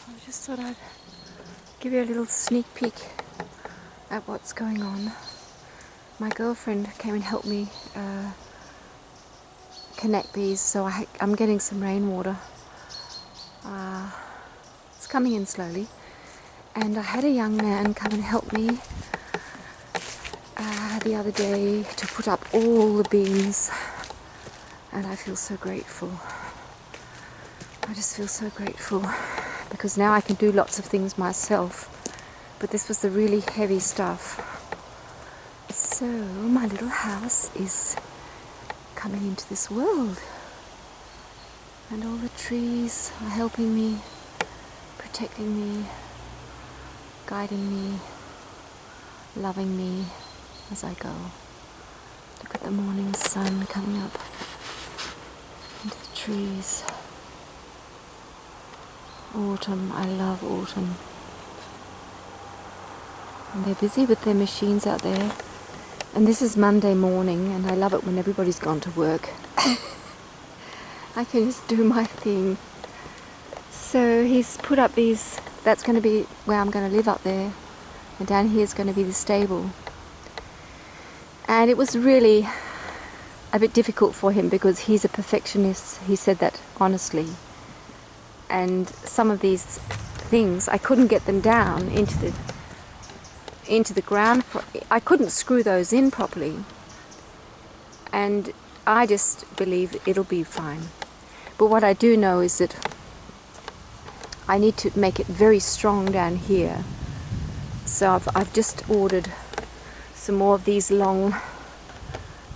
I just thought I'd give you a little sneak peek at what's going on. My girlfriend came and helped me connect these, so I'm getting some rainwater. It's coming in slowly. And I had a young man come and help me the other day to put up all the beams, and I feel so grateful. I just feel so grateful because now I can do lots of things myself, but this was the really heavy stuff. So my little house is coming into this world, and all the trees are helping me, protecting me, guiding me, loving me as I go. Look at the morning sun coming up into the trees. Autumn, I love autumn. And they're busy with their machines out there. And this is Monday morning, and I love it when everybody's gone to work. I can just do my thing. So he's put up these, that's going to be where I'm going to live up there. And down here is going to be the stable. And it was really a bit difficult for him because he's a perfectionist. He said that honestly. And some of these things, I couldn't get them down into the ground. I couldn't screw those in properly. And I just believe it'll be fine. But what I do know is that I need to make it very strong down here. So I've just ordered some more of these long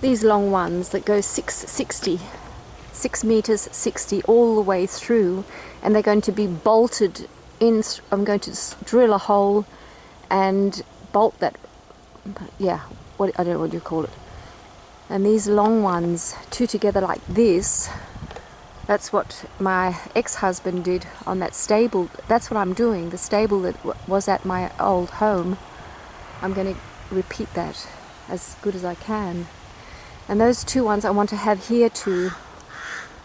ones that go 6 meters 60 all the way through, and they're going to be bolted in. I'm going to drill a hole and bolt that, yeah, I don't know what you call it. And these long ones, two together like this, that's what my ex-husband did on that stable. That's what I'm doing. The stable that was at my old home, I'm going to repeat that as good as I can. And those two ones I want to have here too,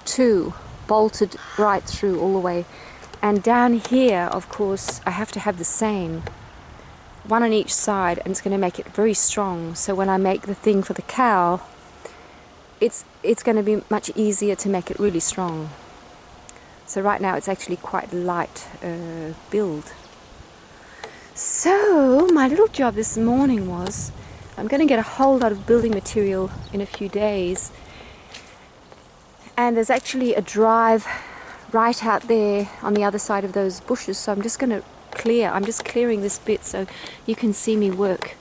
two bolted right through all the way. And down here, of course, I have to have the same, one on each side, and it's going to make it very strong. So when I make the thing for the cow, it's going to be much easier to make it really strong. So right now it's actually quite light build. So my little job this morning was, I'm going to get a whole lot of building material in a few days. And there's actually a drive right out there on the other side of those bushes. So I'm just going to I'm just clearing this bit so you can see me work.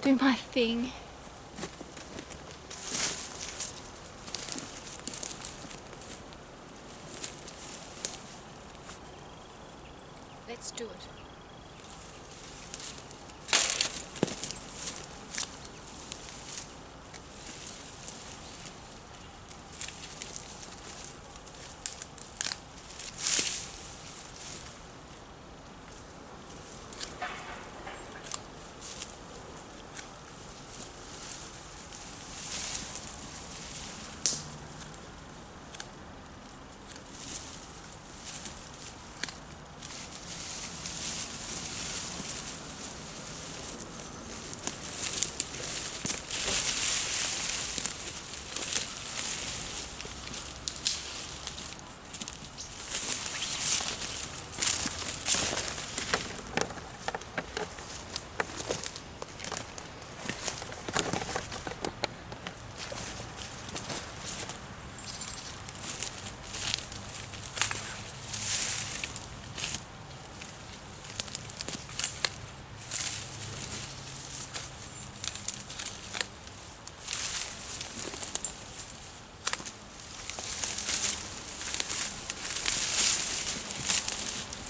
Do my thing. Let's do it.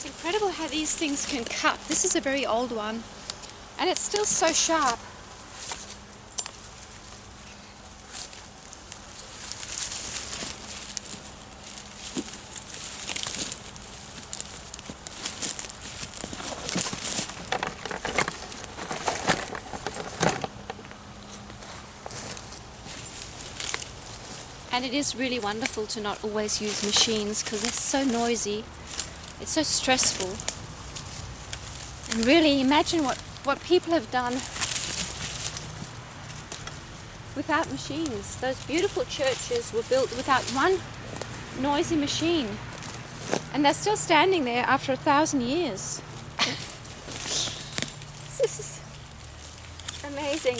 Incredible how these things can cut. This is a very old one and it's still so sharp. And it is really wonderful to not always use machines because they're so noisy. It's so stressful. And really imagine what people have done without machines. Those beautiful churches were built without one noisy machine. And they're still standing there after 1,000 years. This is amazing.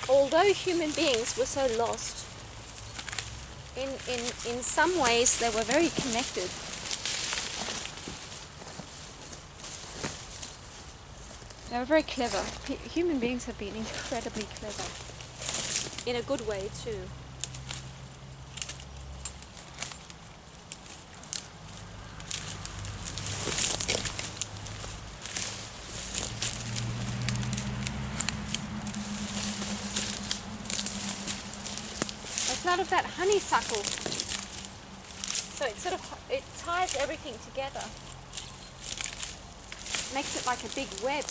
Although human beings were so lost, in some ways they were very connected. They were very clever. Human beings have been incredibly clever. In a good way too. A lot of that honeysuckle, so it ties everything together, makes it like a big web,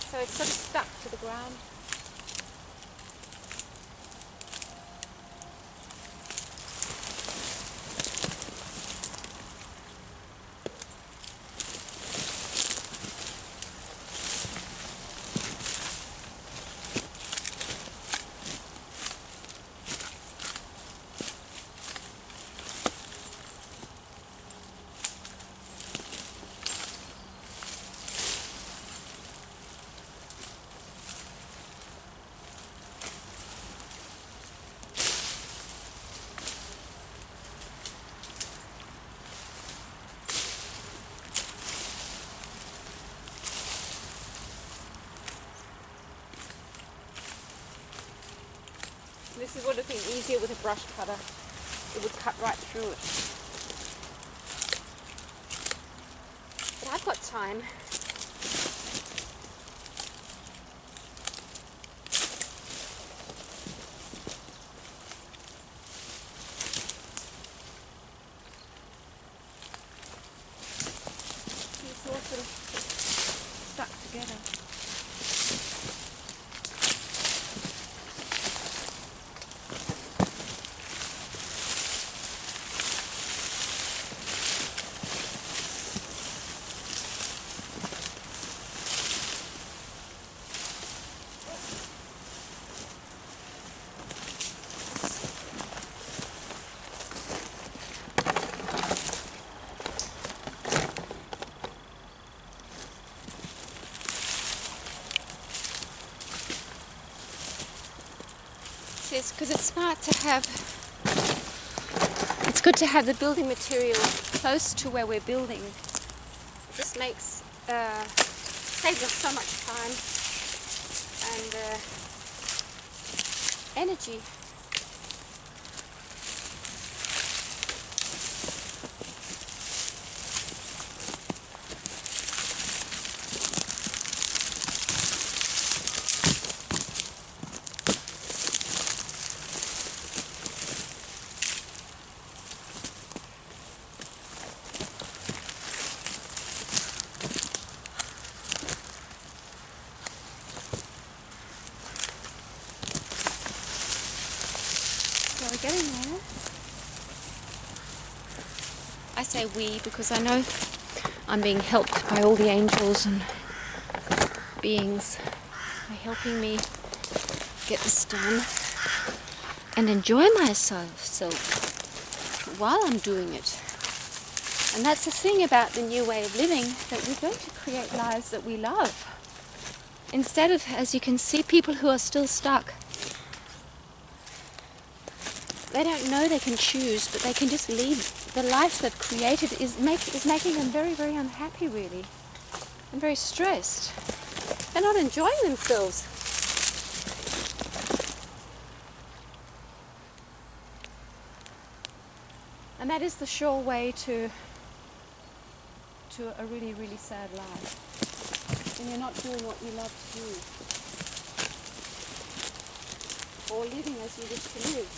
so it's sort of stuck to the ground. This would have been easier with a brush cutter. It would cut right through it. But I've got time. It's all sort of stuck together. Because it's smart to have, it's good to have the building material close to where we're building. It just makes, saves us so much time and energy. We're getting there. I say we because I know I'm being helped by all the angels and beings. They're helping me get this done and enjoy myself while I'm doing it. And that's the thing about the new way of living, that we're going to create lives that we love. Instead of, as you can see, people who are still stuck. They don't know they can choose, but they can just lead. The life they've created is making them very, very unhappy, really, and very stressed. They're not enjoying themselves. And that is the sure way to a really, really sad life. When you're not doing what you love to do, or living as you wish to live.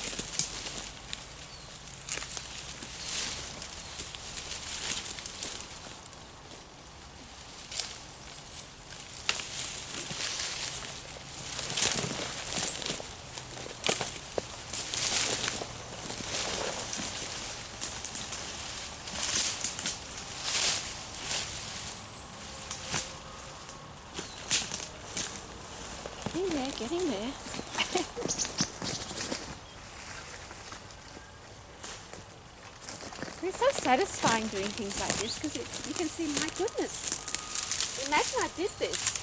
so satisfying doing things like this because you can see, my goodness, imagine I did this.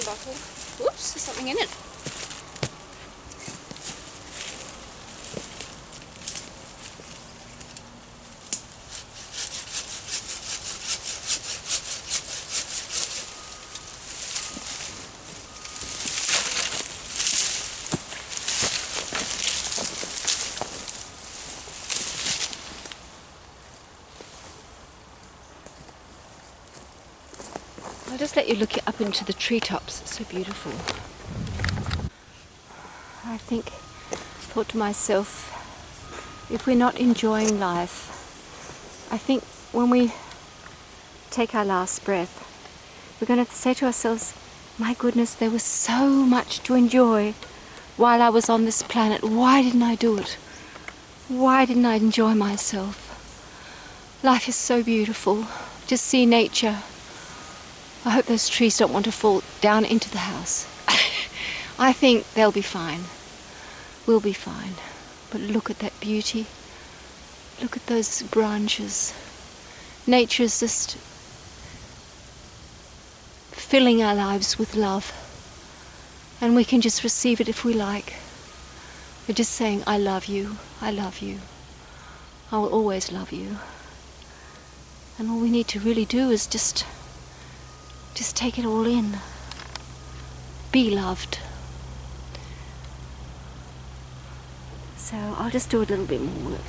Bottle. Oops, there's something in it. I'll just let you look up into the treetops. It's so beautiful. I thought to myself, if we're not enjoying life, I think when we take our last breath, we're going to say to ourselves, my goodness, there was so much to enjoy while I was on this planet. Why didn't I do it? Why didn't I enjoy myself? Life is so beautiful. Just see nature. I hope those trees don't want to fall down into the house. I think they'll be fine. We'll be fine. But look at that beauty. Look at those branches. Nature is just filling our lives with love. And we can just receive it if we like. We're just saying, I love you. I love you. I will always love you. And all we need to really do is just take it all in. Be loved. So I'll just do a little bit more work.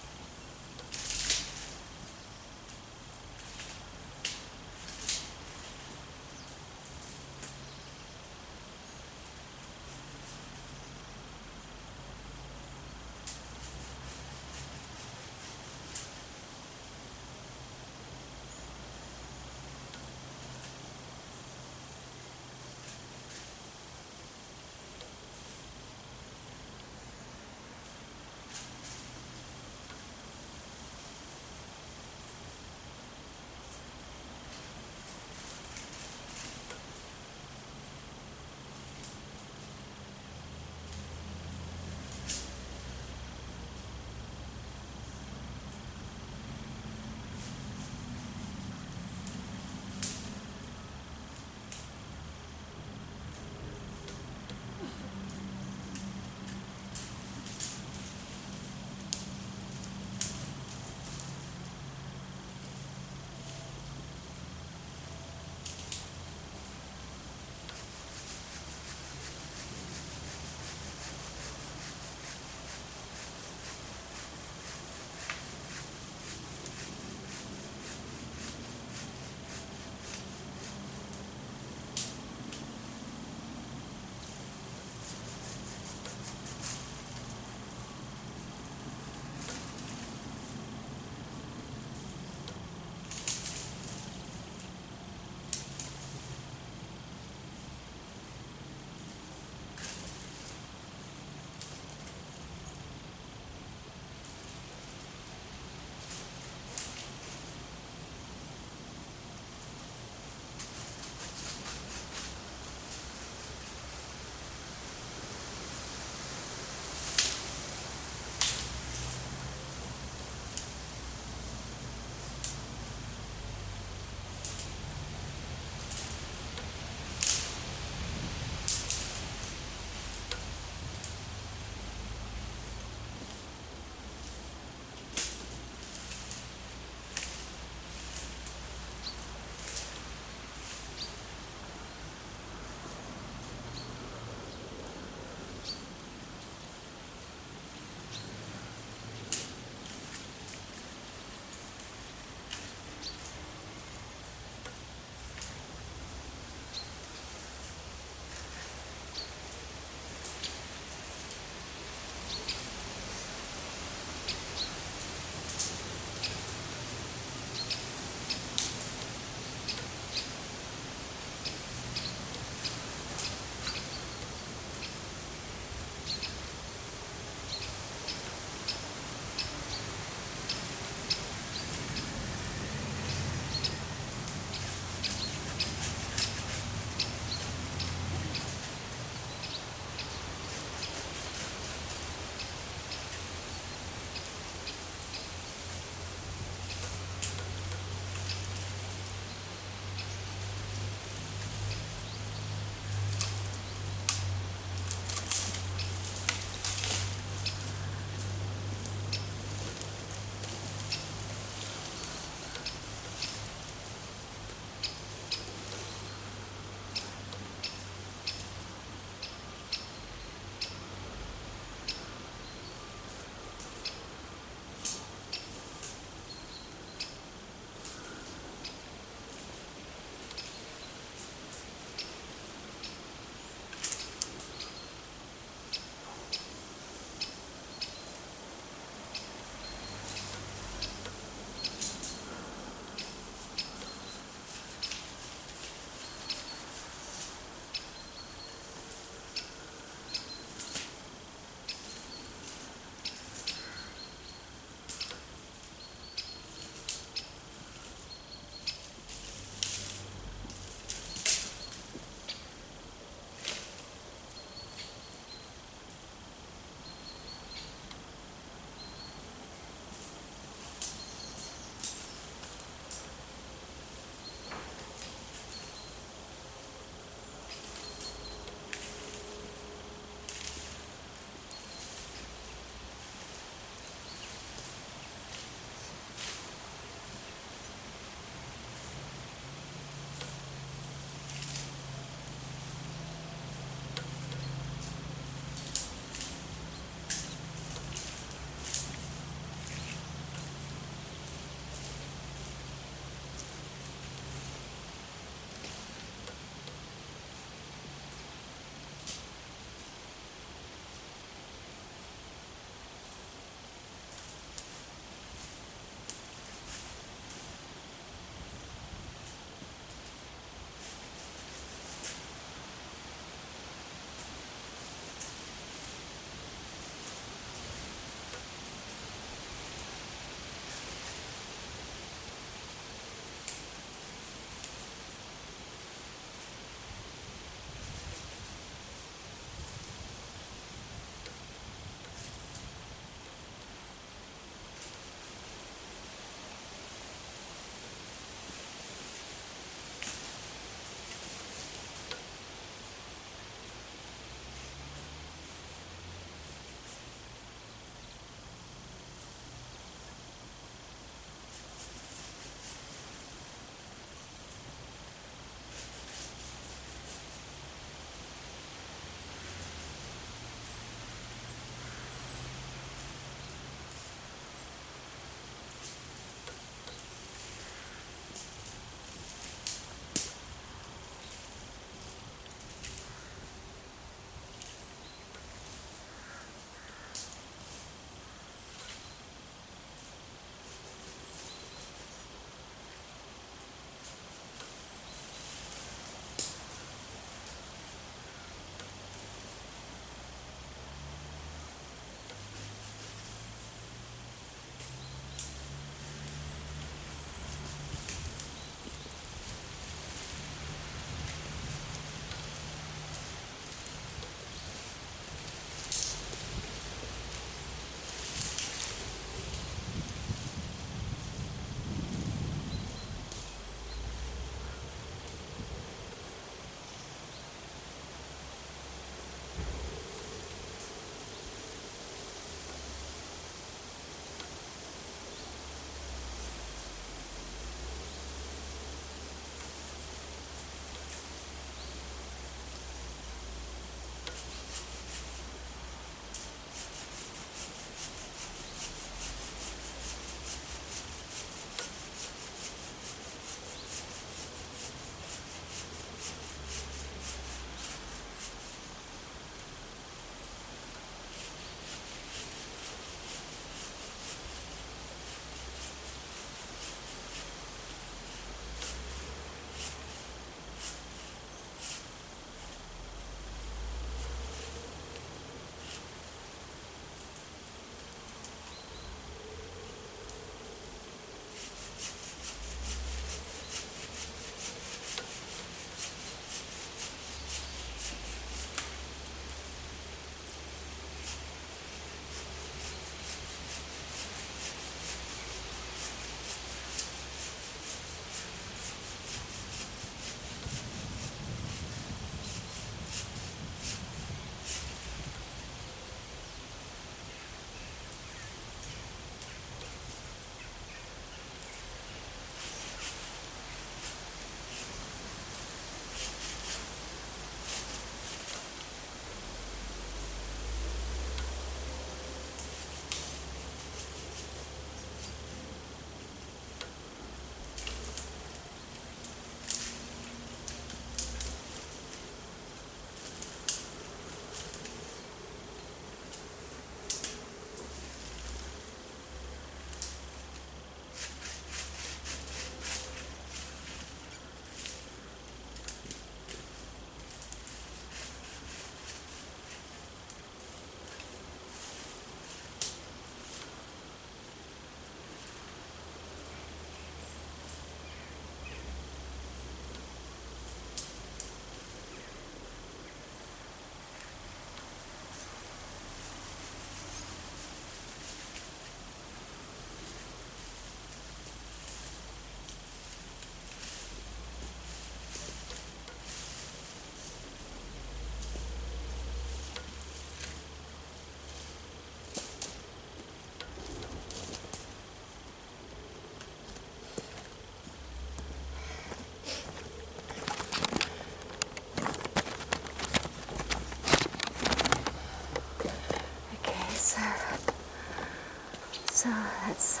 that's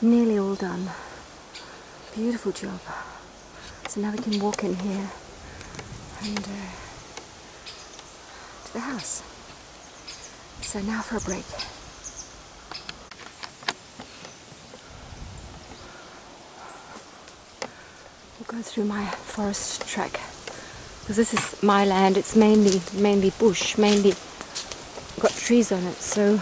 nearly all done. Beautiful job. So now we can walk in here and to the house. So now for a break. We'll go through my forest track because this is my land. It's mainly bush, mainly got trees on it. So,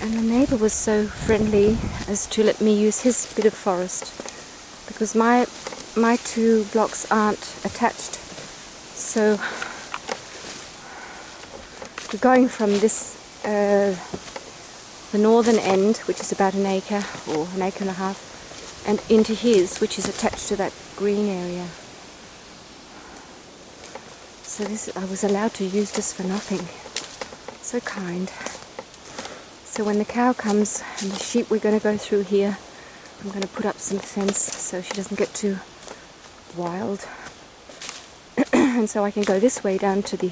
and the neighbour was so friendly as to let me use his bit of forest because my 2 blocks aren't attached. So we're going from this the northern end, which is about an acre or an acre and a half, and into his, which is attached to that green area. So this, I was allowed to use this for nothing. So kind. So when the cow comes and the sheep, we're going to go through here. I'm going to put up some fence so she doesn't get too wild. And so I can go this way down to the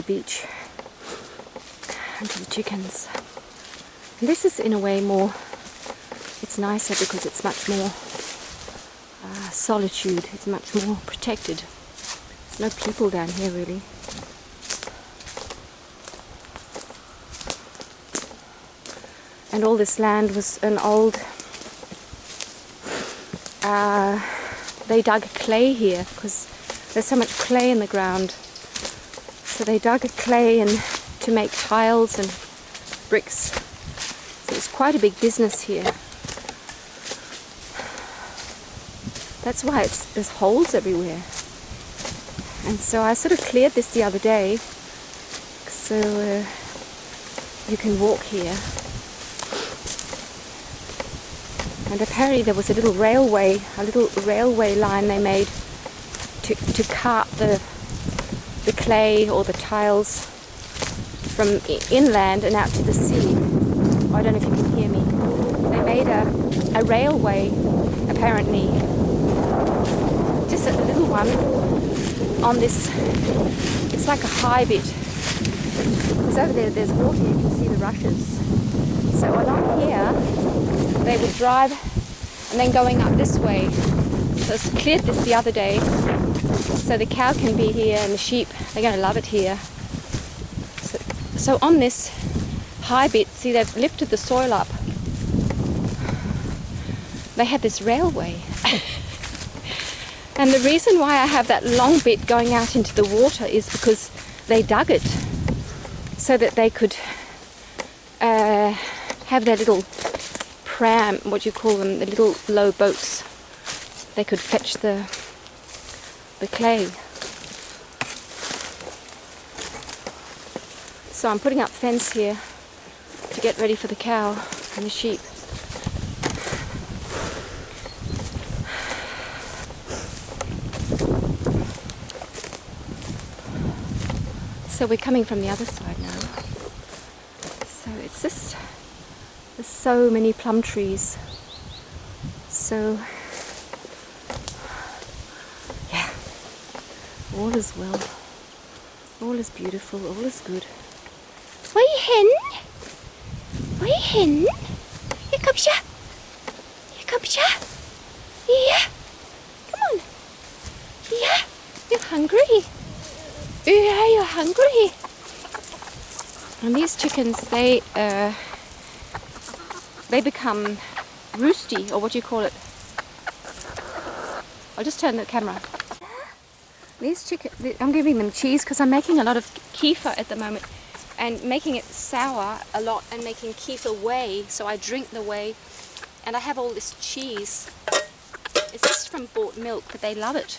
beach and to the chickens. And this is in a way more, it's nicer because it's much more solitude. It's much more protected. There's no people down here really. And all this land was an old, they dug clay here because there's so much clay in the ground. So they dug clay and to make tiles and bricks. So it's quite a big business here. That's why there's holes everywhere. And so I sort of cleared this the other day so you can walk here. And apparently there was a little railway line they made to cart the clay or the tiles from inland and out to the sea. Oh, I don't know if you can hear me. They made a railway, apparently, just a little one on this. It's like a high bit. Because over there's water, you can see the rushes. So along here, they would drive and then going up this way. So I cleared this the other day. So the cow can be here and the sheep, they're going to love it here. So on this high bit, see they've lifted the soil up. They had this railway. And the reason why I have that long bit going out into the water is because they dug it so that they could have their little pram, what do you call them, the little low boats. They could fetch the clay. So I'm putting up fence here to get ready for the cow and the sheep. So we're coming from the other side now. So it's just, there's so many plum trees. So yeah, all is well, all is beautiful, all is good. Where you hen? Where you hen? Here comes ya. Here comes ya. Yeah. Come on. Yeah. You're hungry. Yeah, you're hungry. And these chickens, they become roosty, or what do you call it? I'll just turn the camera. These chickens, I'm giving them cheese because I'm making a lot of kefir at the moment. And making it sour a lot and making kefir whey, so I drink the whey. And I have all this cheese. It's just from bought milk, but they love it.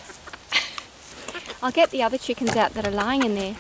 I'll get the other chickens out that are lying in there.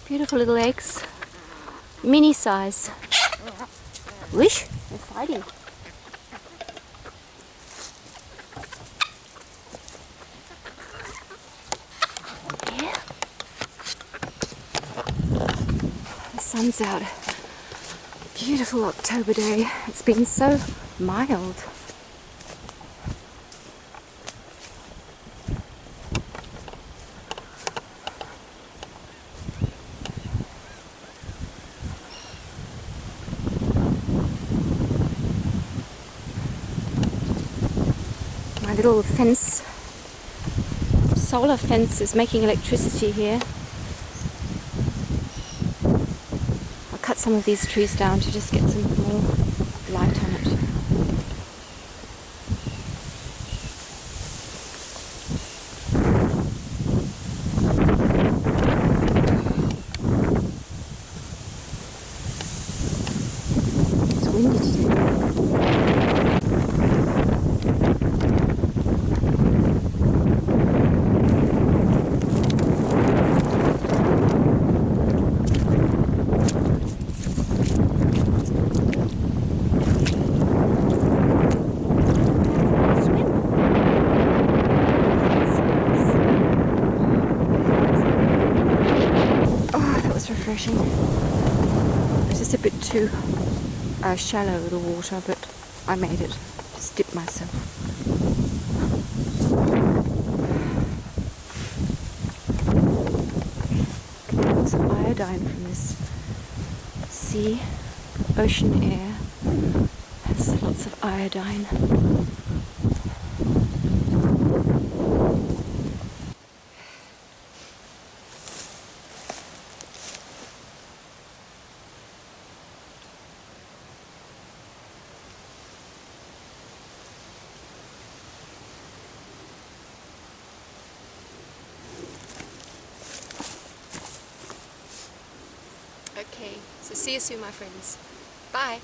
Beautiful little eggs. Mini size. Wish? They're fighting. Yeah. The sun's out. Beautiful October day. It's been so mild. My little fence, solar fence, is making electricity here. I'll cut some of these trees down to just get some more light on it. It's windy today. Refreshing. It's just a bit too shallow, the water, but I made it. Just dipped myself. Lots of iodine from this sea, ocean air. Has lots of iodine. Okay, so see you soon, my friends. Bye.